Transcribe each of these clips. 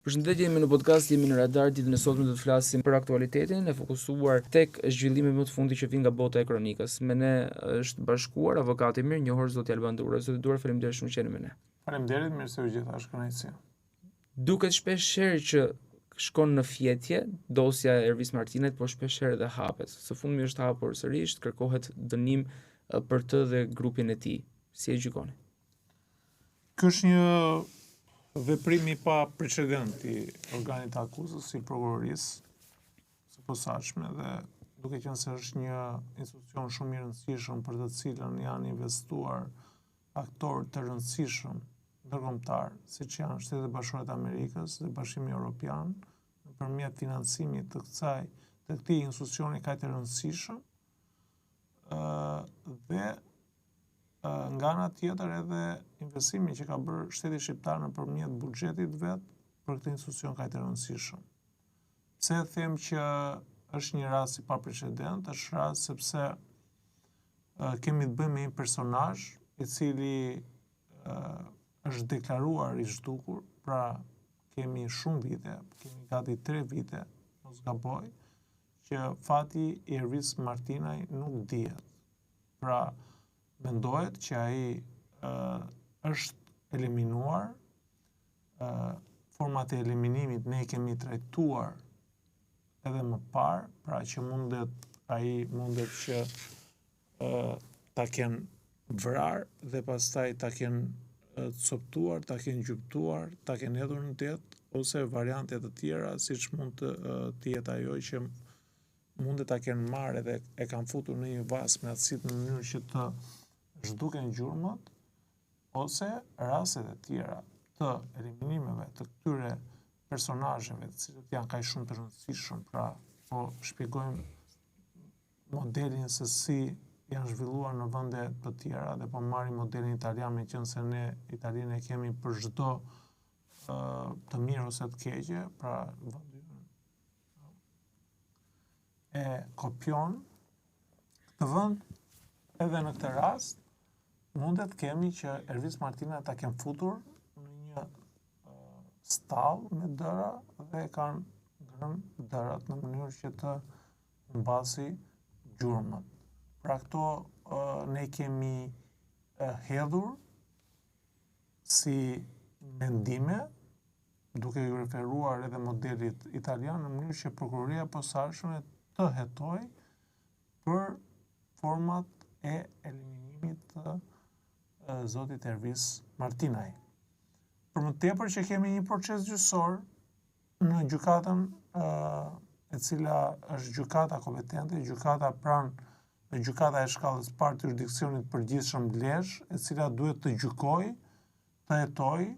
Përshëndetje, jemi në podcast, jemi në Radar. Ditën e sotme do të flasim për aktualitetin e fokusuar tek zhvillime më të fundit që vijnë nga bota e kronikës. Me ne është bashkuar avokati mirënjohur zoti Alban Dura. Zoti Dura, faleminderit shumë që jeni me ne. Faleminderit, mirë se u gjeta, është kënaqësi. Duket shpeshherë që shkon në fjetje dosja e Ervis Martinait, por shpeshherë edhe hapet. Së fundmi është hapur sërish, kërkohet dënim për të dhe grupin e tij. Si e gjykoni? Ky është një veprim i pa precedent i organit të akuzës, si prokurorisë së posaçme, dhe duke qenë se është një institucion shumë i rëndësishëm për të cilën janë investuar aktorë të rëndësishëm ndërkombëtar, siç janë Shtetet e Bashkuara të Amerikës dhe Bashkimi Evropian, nëpërmjet financimit të këtij institucioni kaq të rëndësishëm, dhe nga ana tjetër edhe investimin që ka bërë shteti shqiptar nëpërmjet buxhetit vet për këtë institucion kaq të rëndësishëm. Pse them që është një rast i paprecedent? Është rast sepse kemi të bëjmë me një personazh i cili është deklaruar i zhdukur, pra kemi shumë vite, kemi gati 3 vite, mos gaboj, që fati i Ervis Martinaj nuk dihet. Pra, mendohet që ai është eliminuar, format e eliminimit ne i kemi trajtuar edhe më parë, pra që ai mundet që ta kenë vrarë dhe pastaj ta kenë coptuar, ta kenë gjuptuar, ta kenë hedhur në det, ose variante të tjera, siç mund të jetë ajo që mundet ta kenë marrë dhe e kanë futur në një vas me atësit në mënyrë që të zhduken gjurmët, ose rastet e tjera të eliminimeve të këtyre personazheve, të cilët janë kaq shumë të rëndësishëm, pra po shpjegojmë modelin se si janë zhvilluar në vende të tjera, dhe po marrim modelin italian, meqense ne Italinë e kemi për çdo të mirë ose të keqe, pra e kopjon këtë vend. Edhe në këtë rast mundet kemi që Ervis Martinaj ta kenë futur në një stallë me dëra dhe kanë ngrënë dërat në mënyrë që të mbasi gjurmët. Pra këto ne kemi hedhur si mendime, duke ju referuar edhe modelit italian, në mënyrë që prokuroria e posaçme të hetoj për format e eliminimit të zotit Ervis Martinaj. Për më tepër që kemi një proces gjyqësor në gjykatën e cila është gjykata kompetente, gjykata gjykata e shkallës parë të jurisdiksionit përgjithshëm Lezhë, e cila duhet të gjykojë, të hetojë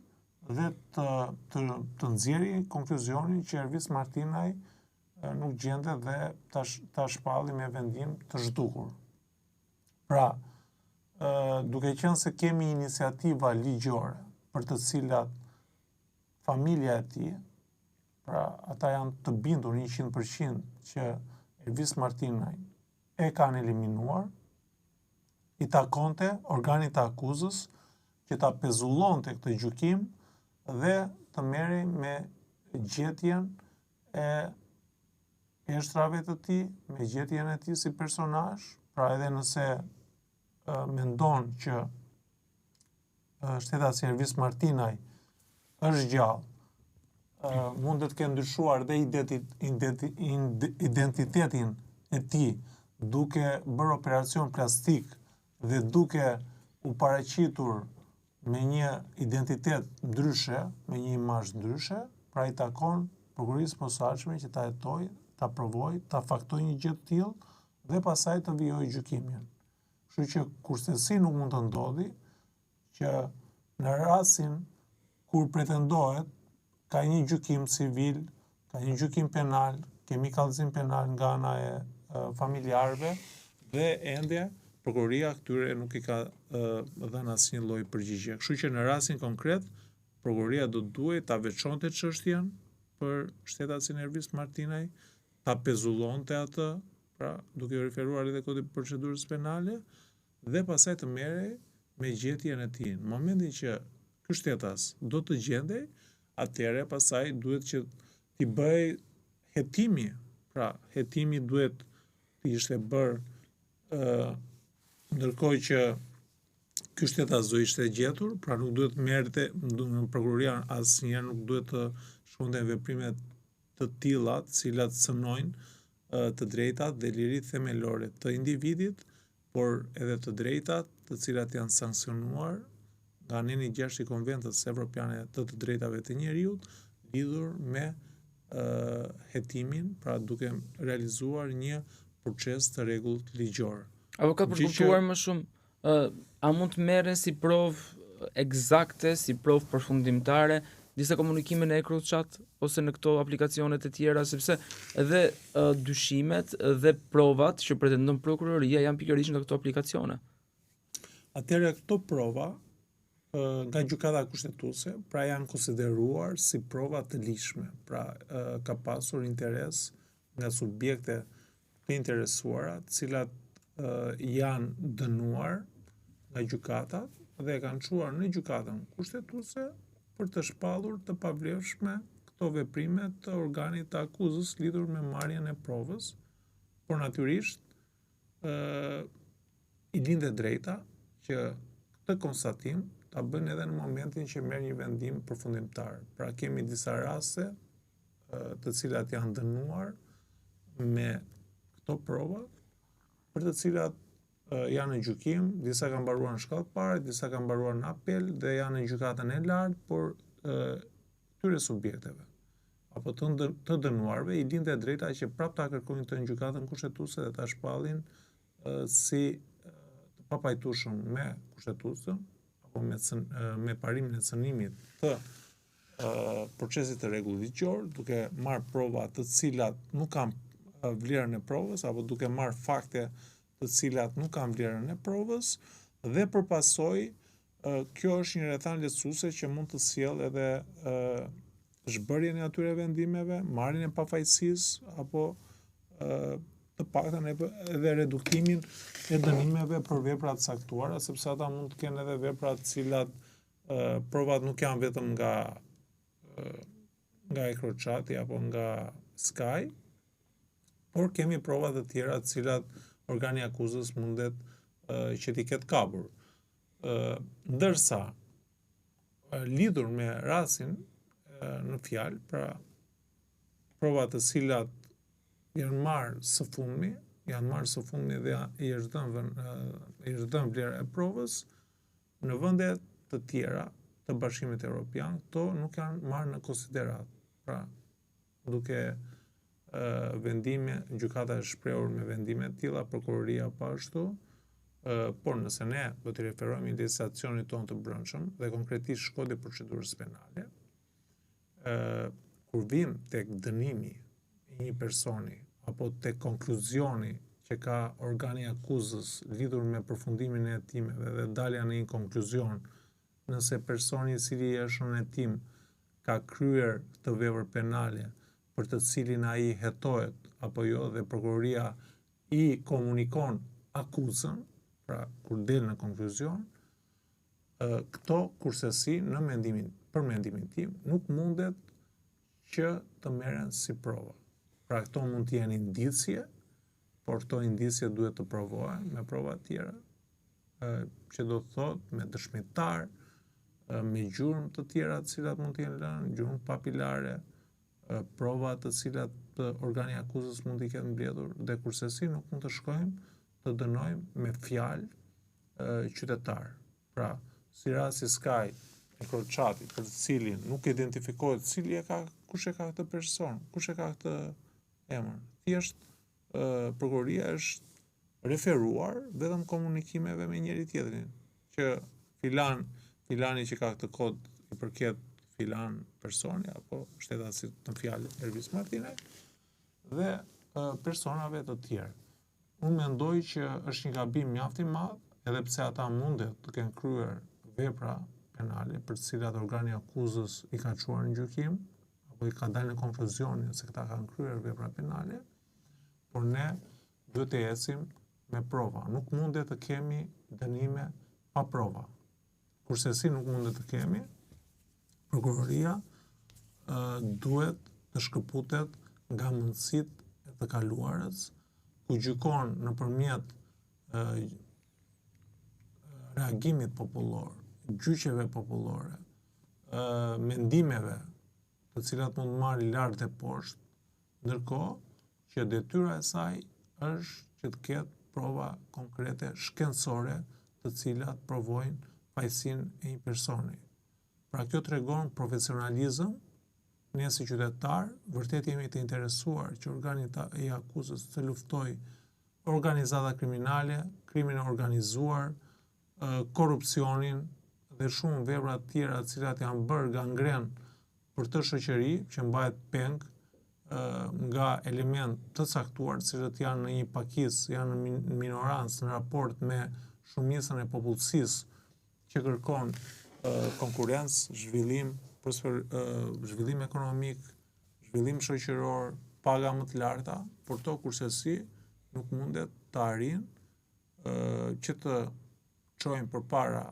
dhe të nxjerrë konkluzionin që Ervis Martinaj nuk gjende dhe ta shpalli me vendim të zhdukur. Pra, duke qenë se kemi iniciativa ligjore për të cilat familja e tij, pra ata janë të bindur 100% që Ervis Martinaj e kanë eliminuar, i takonte organit të akuzës që ta pezullonte këtë gjykim dhe të merrej me gjetjen e eshtrave të tij, me gjetjen e tij si personazh, pra edhe nëse mendon që shtetasi Ervis Martinaj është gjallë, mundet të kenë ndryshuar dhe identitetin e tij duke bërë operacion plastik dhe duke u paraqitur me një identitet ndryshe, me një imazh ndryshe, pra i takon prokurorisë posaçme që ta hetojë, ta provojë, ta faktojë një gjë të tillë dhe pastaj të vijojë gjykimin. Kështu që kurse nuk mund të ndodhi që në rastin kur pretendohet ka një gjykim civil, ka një gjykim penal, kemi kallëzim penal nga ana e familjarëve dhe ende prokuroria këtyre nuk i ka dhënë asnjë lloj përgjigje. Kështu që në rastin konkret prokuroria do duhet ta veçonte çështjen për shtetasin Ervis Martinaj, ta pezullonte atë, pra duke u referuar edhe kodit procedurës penale, dhe pastaj të merrej me gjetjen e tij. Në momentin që ky shtetas do të gjendej, atëherë pastaj duhet që t'i bëj hetimi. Pra, hetimi duhet të ishte bërë ndërkohë që ky shtetazë do ishte gjetur, pra nuk duhet merrte prokuroria asnjëherë nuk duhet të shkonte në veprime të tilla, të cilat cënojnë të drejtat dhe liritë themelore të individit, por edhe të drejtat të cilat janë sankcionuar nga aneni 6 i Konventës Evropiane të drejtave të njeriut, lidhur me hetimin, pra duke realizuar një proces të rregullt ligjor. Avokat, për kuptuar më shumë, a mund të merren si provë eksakte, si provë përfundimtare disa komunikime në ECROChat ose në këto aplikacionet e tjera, sepse edhe dyshimet dhe provat që pretendon prokuroria janë pikërisht nga këto aplikacione. Atëherë këto prova nga gjykata kushtetuese, pra janë konsideruar si prova të lishme, pra ka pasur interes nga subjekte të interesuara, të cilat janë dënuar nga gjykatat dhe kanë çuar në gjykatën kushtetuese për të shpallur të pavlefshme këto veprime të organit të akuzës lidhur me marrjen e provës, por natyrisht i lindet drejta që këtë konstatim ta bën edhe në momentin që merr një vendim përfundimtar. Pra kemi disa raste të cilat janë dënuar me këto prova, për të cilat janë në gjykim, disa kanë mbaruar në shkallë parë, disa kanë mbaruar në apel dhe janë në gjykatën e lartë, por këtyre subjekteve apo të dënuarve i lindet drejta që prapë ta kërkojnë të në gjykatën kushtetuese dhe ta shpallin si të papajtueshëm me kushtetuesin apo me parimin e cënimit të procesit të rregullt ligjor, duke marrë prova të cilat nuk kanë vlerën e provës apo duke marrë fakte të cilat nuk kanë vlerën e provës dhe përpasoj kjo është një rrethanë lehtësuese që mund të sjellë edhe zhbërjen e atyre vendimeve, marrjen e pafajësisë apo të paktën edhe redukimin e dënimeve për vepra të caktuara, sepse ata mund të kenë edhe vepra të cilat provat nuk janë vetëm nga ECROCHAT-i apo nga Sky, por kemi prova të tjera të cilat organi akuzës mundet që t'i ketë kapur. Ndërsa lidhur me rastin në fjalë, pra prova të cilat janë marrë së fundmi dhe i është dhënë vlera e provës, në vende të tjera të Bashkimit Evropian, këto nuk janë marrë në konsiderat. Pra, duke vendime, gjykata është shprehur me vendime të tilla, prokuroria po ashtu, por nëse ne do të referohemi legislacionit tonë të brendshëm dhe konkretisht shkodi i procedurës penale, kur vim tek dënimi i një personi apo tek konkluzioni që ka organi akuzës lidhur me përfundimin e hetimeve dhe dalja në një konkluzion nëse personi i cili është në hetim ka kryer këtë vepër penale për të cilin ai hetohet apo jo dhe prokuroria i komunikon akuzën, pra kur del në konkluzion, këto kursesi për mendimin tim nuk mundet që të merren si prova. Pra këto mund të jenë indicje, por këto indicje duhet të provohen me prova të tjera, që do të thotë me dëshmitar, me gjurmë të tjera të cilat mund të jenë lënë, gjurmë papilare, prova të cilat organi akuzës mund t'i ketë mbledhur dhe kursesi nuk mund të shkojmë të dënojmë me fjalë qytetar. Pra, si rasti Sky ECROCHAT-i, për të cilin nuk identifikohet kush e ka këtë person, kush e ka këtë emër. Thjesht prokuroria është referuar vetëm komunikimeve me njëri tjetrin, që filani që ka këtë kod i përket filan personi apo shtetasit të fjalë Ervis Martinaj dhe personave të tjerë. Unë mendoj që është një gabim mjaft i madh, edhe pse ata mundet të kenë kryer vepra penale për të cilat organi akuzës i ka çuar në gjykim apo i ka dalë në konkluzionin se këta kanë kryer vepra penale, por ne duhet të ecim me prova. Nuk mundet të kemi dënime pa prova. Kurse si nuk mundet të kemi, prokuroria duhet të shkëputet nga mundësitë e të kaluarës, ku gjykon nëpërmjet reagimit popullor, gjyqeve popullore, mendimeve, të cilat mund të marrë lart e poshtë, ndërkohë që detyra e saj është që të ketë prova konkrete shkencore, të cilat provojnë fajësinë e një personi. Pra kjo tregon profesionalizëm. Ne si qytetar vërtet jemi të interesuar që organi i akuzës të luftoj organizata kriminale, krimin e organizuar, korrupsionin dhe shumë vepra të tjera të cilat janë bërë gangren për të shoqëri që mbahet peng nga element të caktuar, të cilët janë në një pakicë, janë në minorancë në raport me shumicën e popullsisë që kërkon konkurrencë, zhvillim, zhvillim ekonomik, zhvillim shoqëror, paga më të larta, por to kursesi nuk mundet të arrijnë që të çojnë përpara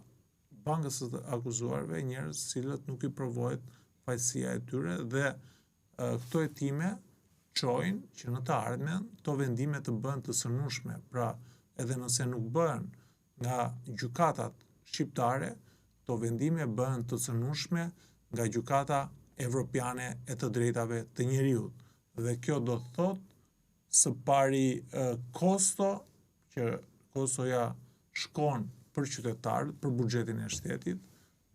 bankës së të akuzuarve njerëz cilët nuk i provohet fajësia e tyre dhe këto hetime çojnë që në të ardhmen këto vendime të bëhen të sënueshme. Pra, edhe nëse nuk bëhen nga gjykatat shqiptare, këto vendime bëhen të sënueshme nga gjykata evropiane e të drejtave të njeriut. Dhe kjo do të thotë së pari kosto, që kostoja shkon për qytetarët, për buxhetin e shtetit,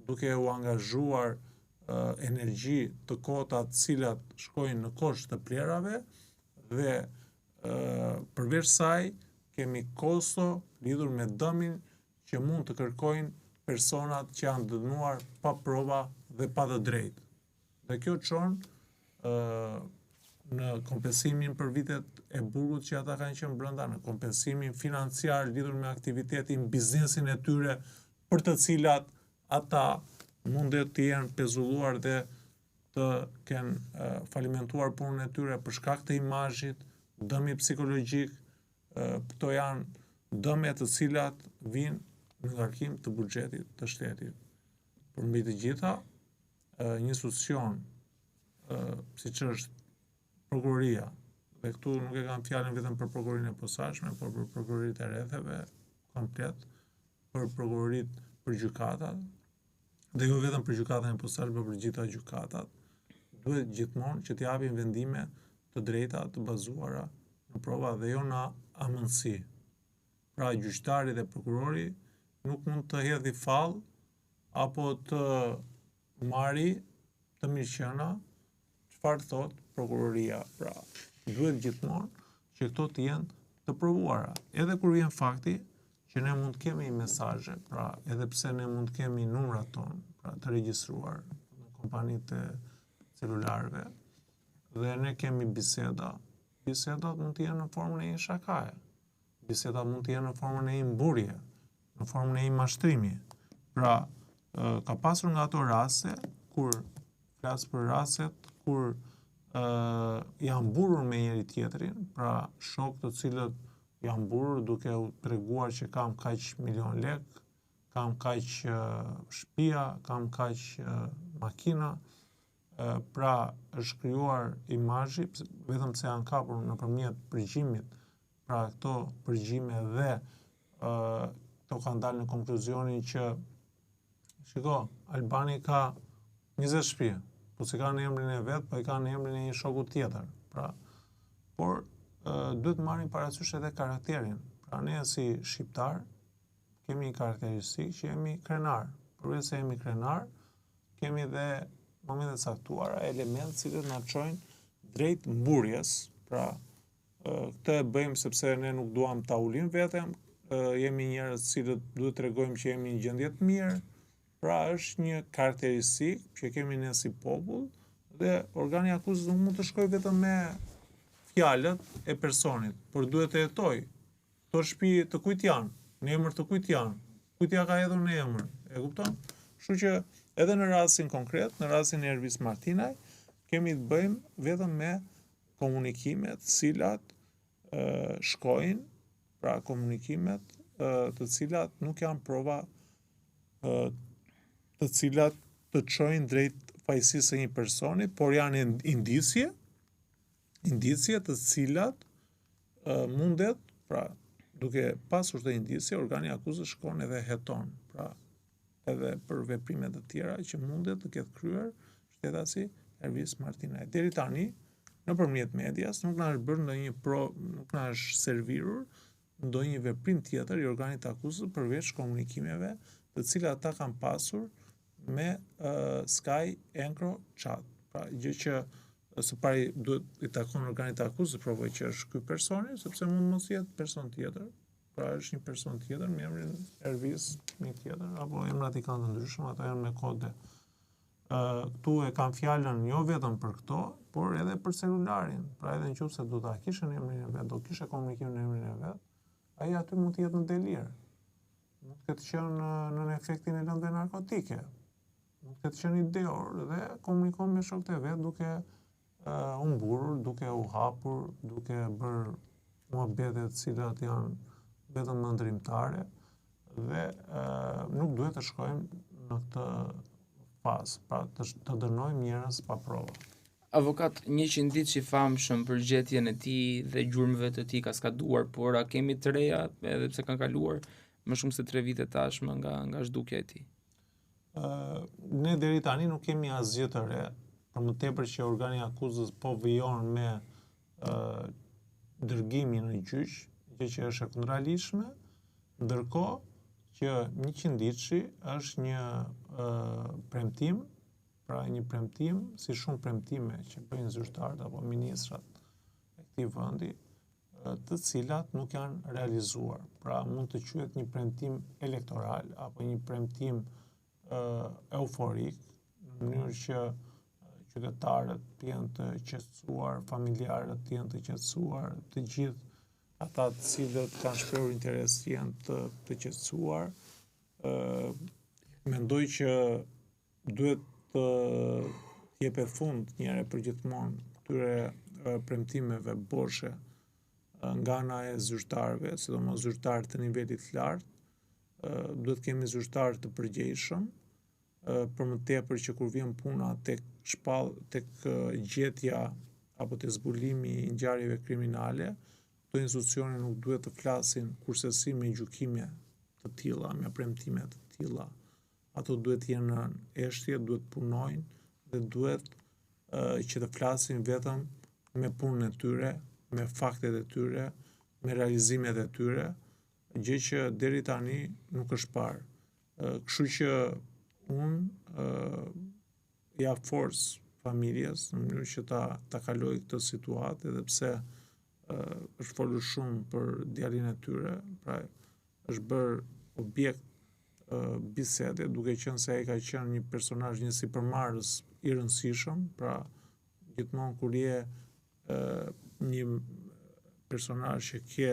duke u angazhuar energji të kota të cilat shkojnë në kosht të plerave dhe përveç saj kemi kosto lidhur me dëmin që mund të kërkojnë personat që janë dënuar pa prova dhe pa të drejtë. Dhe kjo çon në kompensimin për vitet e burgut që ata kanë qenë brenda, në kompensimin financiar lidhur me aktivitetin, biznesin e tyre, për të cilat ata mundet të jenë pezulluar dhe të kenë falimentuar punën e tyre për shkak të imazhit, dëmi psikologjik, këto janë dëme të cilat vijnë në ngarkim të buxhetit të shtetit. Por mbi të gjitha, një institucion siç është prokuroria, dhe këtu nuk e kam fjalën vetëm për prokurorinë e posaçme, por për prokuroritë e rretheve komplet, për prokuroritë, për gjykatat, dhe jo vetëm për gjykatën e posaçme, por për gjitha gjykatat, duhet gjithmonë që të japin vendime të drejta, të bazuara në prova dhe jo në amëndsi. Pra gjyqtari dhe prokurori nuk mund të hedhi fall apo të marri të mirëqenia çfarë thot prokuroria. Pra, duhet gjithmonë që këto të jenë të provuara. Edhe kur vjen fakti që ne mund të kemi mesazhe, pra edhe pse ne mund të kemi numrat tonë, pra të regjistruar në kompanitë e celularëve, dhe ne kemi biseda. Bisedat mund të jenë në formën e një shakaje. Bisedat mund të jenë në formën e një mburje, në formën e një mashtrimi. Pra, ka pasur nga ato raste kur flas për rastet kur janë mburur me njëri tjetrin, pra shok të cilët janë mburur duke u treguar që kam kaq milion lek, kam kaq shtëpia, kam kaq makina, pra është krijuar imazhi, vetëm se janë kapur nëpërmjet përgjimit, pra këto përgjime dhe këto kanë dalë në konkluzionin që shiko, Albani ka 20 shtëpi, po si ka në emrin e vet, po i ka në emrin e një shoku tjetër. Pra, por duhet marrin parasysh edhe karakterin. Pra ne si shqiptar kemi një karakteristikë që jemi krenar. Përveç se jemi krenar, kemi edhe momente caktuara, elementë cilët na çojnë drejt mburjes. Pra, këtë e bëjmë sepse ne nuk duam ta ulim veten, jemi njerëz cilët duhet tregojmë që jemi në gjendje të mirë. Pra është një karakteristikë që kemi ne si popull dhe organi i akuzës nuk mund të shkojë vetëm me fjalët e personit, por duhet të jetojë. Këto shtëpi të kujt janë? Në emër të kujt janë? Kujt ja ka hedhur në emër? E kupton? Kështu që edhe në rastin konkret, në rastin e Ervis Martinaj, kemi të bëjmë vetëm me komunikimet të cilat shkojnë, pra komunikimet të cilat nuk janë prova të cilat të çojnë drejt fajësisë së një personi, por janë indicje të cilat mundet, pra duke pasur të indicje, organi akuzës shkon edhe heton, pra edhe për veprime të tjera që mundet të ketë kryer shtetasi Ervis Martinaj. Deri tani, nëpërmjet medias, nuk na është bërë nuk na është servirur ndonjë veprim tjetër i organit të akuzës përveç komunikimeve të cilat ata kanë pasur me Sky EncroChat. Pra, gjë që së pari duhet i takon organit të akuzës provoj që është ky personi, sepse mund mos jetë person tjetër. Pra është një person tjetër me emrin Ervis një tjetër, apo emrat i kanë të ndryshëm, ato janë me kode. Këtu e kanë fjalën jo vetëm për këto, por edhe për celularin. Pra edhe nëse do ta kishte emrin e vet, do kishte komunikim në emrin e vet, ai aty mund të jetë në delir. Mund të ketë qenë në efektin e lëndëve narkotike. Mund të ketë qenë ideor dhe komunikon me shokët e vet duke u mburur, duke u hapur, duke bërë muhabete të cilat janë vetëm ndërtimtare dhe nuk duhet të shkojmë në këtë fazë, pra të dënojmë njerëz pa prova. Avokat, një indic i famshëm për gjetjen e tij dhe gjurmëve të tij kaskaduar, por a kemi të reja, edhe pse kanë kaluar më shumë se 3 vite tashmë nga zhdukja e tij? Ne deri tani nuk kemi asgjë të re, për më tepër që organi i akuzës po vijon me dërgimin në gjyq, gjë që është e kundërligjshme, ndërkohë që 100 diçi është një premtim, pra një premtim, si shumë premtime që bëjnë zyrtarët apo ministrat e këtij vendi, të cilat nuk janë realizuar. Pra mund të quhet një premtim elektoral apo një premtim euforik, në mënyrë që qytetarët të jenë të qetësuar, familjarët të jenë të qetësuar, të gjithë ata të cilët kanë shprehur interes janë të qetësuar. Mendoj që duhet të jepet fund një herë për gjithmonë këtyre premtimeve boshe nga ana e zyrtarëve, sidomos zyrtarë të nivelit të lartë. Duhet kemi zyrtarë të përgjegjshëm, për më tepër që kur vjen puna tek gjetja apo te zbulimi i ngjarjeve kriminale, këto institucione nuk duhet të flasin kursesi me gjykime të tilla, me premtime të tilla. Ato duhet të jenë në eshtje, duhet punojnë dhe duhet që të flasin vetëm me punën e tyre, me faktet e tyre, me realizimet e tyre, gjë që deri tani nuk është parë. Kështu që unë ja forcë familjes në mënyrë që ta kaloj këtë situatë, edhe pse është folur shumë për djalin e tyre, pra është bërë objekt bisede, duke qenë se ai ka qenë një personazh, një sipërmarrës i rëndësishëm, pra gjithmonë kur je një personazh që ke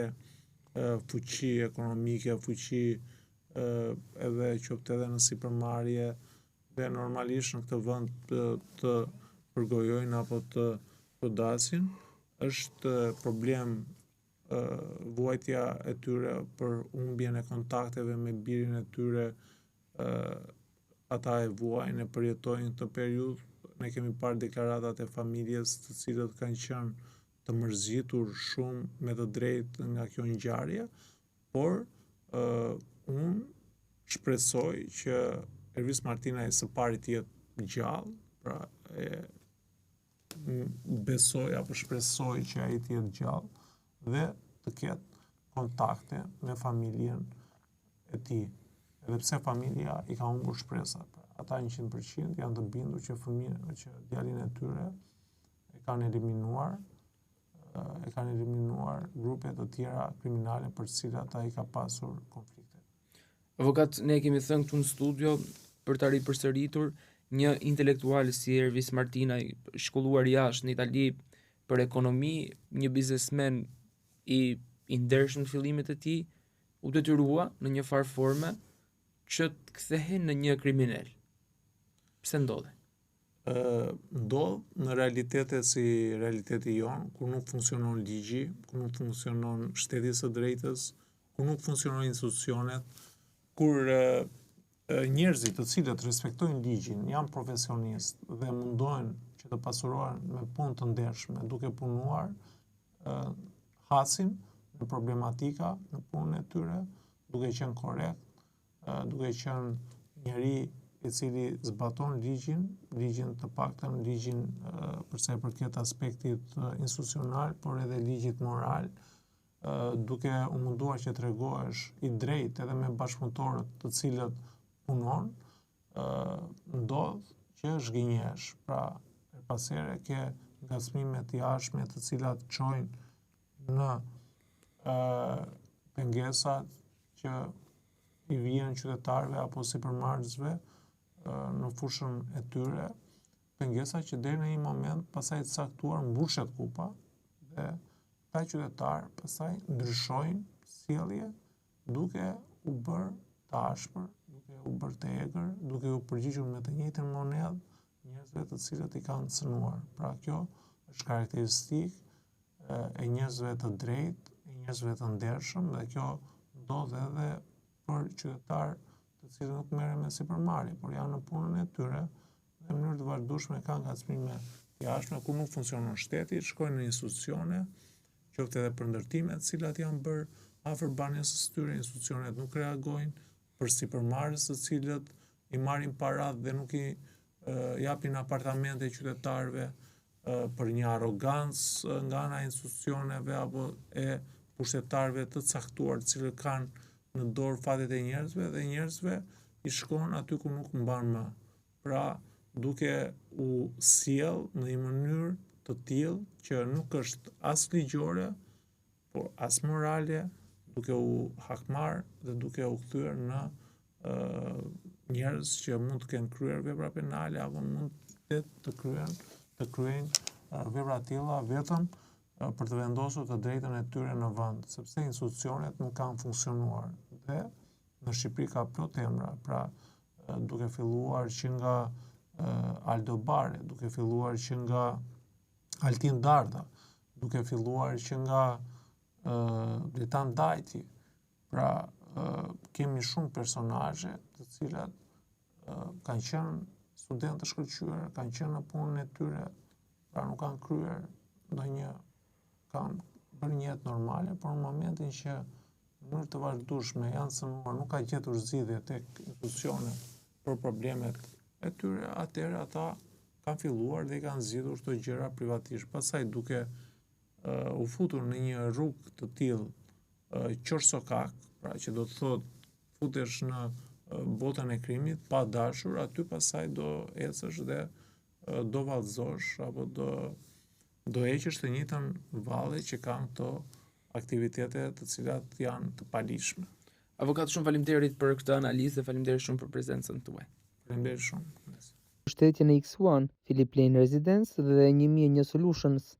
fuqi ekonomike, fuqi edhe qoftë edhe në sipërmarrje, dhe normalisht në këtë vend të përgojojnë apo të godasin, është problem vuajtja e tyre për humbjen e kontakteve me birin e tyre, ata e vuajnë, e përjetojnë këtë periudhë. Ne kemi parë deklaratat e familjes të cilët kanë qenë të mërzitur shumë me të drejtë nga kjo ngjarje, por unë shpresoj që Ervis Martinaj së pari të jetë gjallë, pra besoj apo shpresoj që ai të jetë gjallë dhe të ketë kontakte me familjen e tij. Edhe pse familja i ka humbur shpresat. Ata 100% janë të bindur që që djalin e tyre e kanë eliminuar grupe të tjera kriminale për të cilat ai ka pasur konflikte. Avokat, ne kemi thënë këtu në studio për ta ripërsëritur një intelektual si Ervis Martinaj, shkolluar jashtë në Itali për ekonomi, një biznesmen i ndershëm në fillimet e tij, u detyrua në një farë forme që të kthehej në një kriminal. Pse ndodhi? Ndodh në realitete si realiteti jon, ku nuk funksionon ligji, ku nuk funksionon shteti së drejtës, ku nuk funksionojnë institucionet, kur njerëzit të cilët respektojnë ligjin, janë profesionistë dhe mundohen që të pasurohen me punë të ndershme, duke punuar, hasin në problematika në punën e tyre, duke qenë korrekt, duke qenë njeri i cili zbaton ligjin të paktën ligjin për sa i përket aspektit institucional, por edhe ligjit moral, duke u munduar që të tregohesh i drejtë edhe me bashkëpunëtorët të cilët punon, ndodh që zhgënjesh. Pra, pas here ke ngacmime të jashtme të cilat çojnë në pengesat që i vijnë qytetarëve apo sipërmarrësve në fushën e tyre, pengesa që deri në një moment pasaj të caktuar mbushet kupa dhe ta qytetarë pasaj ndryshojnë sjellje duke u bërë të ashpër, duke u bërë të egër, duke u përgjigjur me të njëjtën monedhë njerëzve të cilët i kanë cënuar. Pra kjo është karakteristikë e njerëzve të drejtë, e njerëzve të ndershëm dhe kjo ndodh edhe për qytetarë të cilët nuk merren me sipërmarrje, por janë në punën e tyre dhe në mënyrë të vazhdueshme kanë ngacmime të jashtme kur nuk funksionon shteti, shkojnë në institucione, qoftë edhe për ndërtimet të cilat janë bërë afër banës së tyre, institucionet nuk reagojnë, për sipërmarrës të cilët i marrin paratë dhe nuk i japin apartamente qytetarëve për një arrogancë nga ana e institucioneve apo e pushtetarëve të caktuar të cilët kanë në dorë fatet e njerëzve dhe njerëzve i shkon aty ku nuk mban më. Pra, duke u sjell në një mënyrë të tillë që nuk është as ligjore, por as morale, duke u hakmar dhe duke u kthyer në njerëz që mund të kenë kryer vepra penale apo mund të kryejnë vepra të tilla vetëm për të vendosur të drejtën e tyre në vend, sepse institucionet nuk kanë funksionuar. Dhe në Shqipëri ka plot emra, pra duke filluar që nga Aldo Bare, duke filluar që nga Altin Darda, duke filluar që nga Blitan Dajti. Pra kemi shumë personazhe të cilat kanë qenë studentë të shkëlqyer, kanë qenë në punën e tyre, pra nuk kanë kryer ndonjë, kanë bërë një jetë normale, por në momentin që në mënyrë të vazhdueshme janë cënuar, nuk ka gjetur zgjidhje tek institucionet për problemet e tyre, atëherë ata kanë filluar dhe i kanë zgjidhur këto gjëra privatisht. Pastaj duke u futur në një rrugë të tillë qorsokak, pra që do të thotë futesh në botën e krimit pa dashur, aty pasaj do ecësh dhe do vallëzosh apo do heqësh të njëjtën valle që kanë këto aktivitete të cilat janë të palishme. Avokat, shumë faleminderit për këtë analizë dhe faleminderit shumë për prezencën tuaj. Faleminderit shumë. Shtetja në X1, Philip Lane Residence dhe 1001 Solutions.